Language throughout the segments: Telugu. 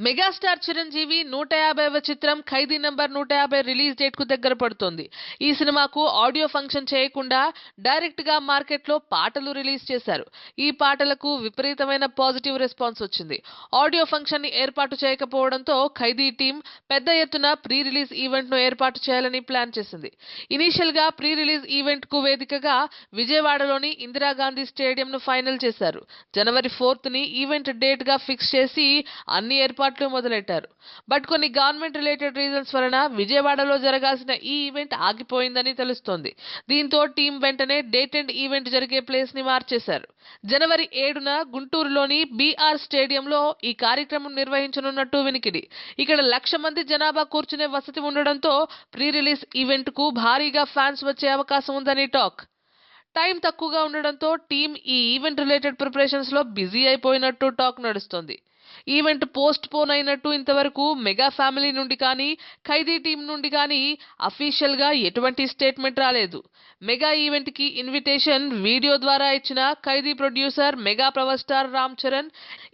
మెగాస్టార్ చిరంజీవి 150వ చిత్రం ఖైదీ నంబర్ 150 రిలీజ్ డేట్ కు దగ్గర పడుతోంది. ఈ సినిమాకు ఆడియో ఫంక్షన్ చేయకుండా డైరెక్ట్ గా మార్కెట్ లో పాటలు రిలీజ్ చేశారు. ఈ పాటలకు విపరీతమైన పాజిటివ్ రెస్పాన్స్ వచ్చింది. ఆడియో ఫంక్షన్ ని ఏర్పాటు చేయకపోవడంతో ఖైదీ టీం పెద్ద ఎత్తున ప్రీ రిలీజ్ ఈవెంట్ ను ఏర్పాటు చేయాలని ప్లాన్ చేసింది. ఇనీషియల్ గా ప్రీ రిలీజ్ ఈవెంట్ కు వేదికగా విజయవాడలోని ఇందిరాగాంధీ స్టేడియం ను ఫైనల్ చేశారు. జనవరి 4th ని ఈవెంట్ డేట్ గా ఫిక్స్ చేసి అన్ని ఏర్పాట్లు మొదలెట్టారు. బట్ కొన్ని గవర్నమెంట్ రిలేటెడ్ రీజన్స్ వలన విజయవాడలో జరగాల్సిన ఈ ఈవెంట్ ఆగిపోయిందని తెలుస్తోంది. దీంతో టీం వెంటనే డేట్ అండ్ ఈవెంట్ జరిగే ప్లేస్ ని మార్చేశారు. జనవరి 7న గుంటూరులోని బీఆర్ స్టేడియంలో ఈ కార్యక్రమం నిర్వహించనున్నట్టు వినికిడి. ఇక్కడ 1,00,000 మంది జనాభా కూర్చునే వసతి ఉండడంతో ప్రీ రిలీజ్ ఈవెంట్ కు భారీగా ఫ్యాన్స్ వచ్చే అవకాశం ఉందని టాక్. టైం తక్కువగా ఉండడంతో టీం ఈ ఈవెంట్ రిలేటెడ్ ప్రిపరేషన్స్ లో బిజీ అయిపోయినట్టు టాక్ నడుస్తోంది. ఈవెంట్ పోస్ట్ పోన్ అయినట్టు ఇంతవరకు మెగా ఫ్యామిలీ నుండి కానీ ఖైదీ టీం నుండి కానీ అఫీషియల్ గా ఎటువంటి స్టేట్మెంట్ రాలేదు. మెగా ఈవెంట్ కి ఇన్విటేషన్ వీడియో ద్వారా ఇచ్చిన Khaidi producer mega power star Ram Charan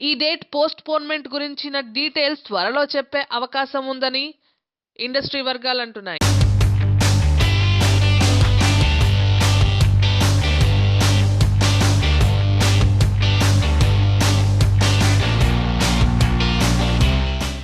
ఈ డేట్ పోస్ట్ పోన్మెంట్ గురించిన డీటెయిల్స్ త్వరలో చెప్పే అవకాశం ఉందని ఇండస్ట్రీ వర్గాలు అంటున్నాయి.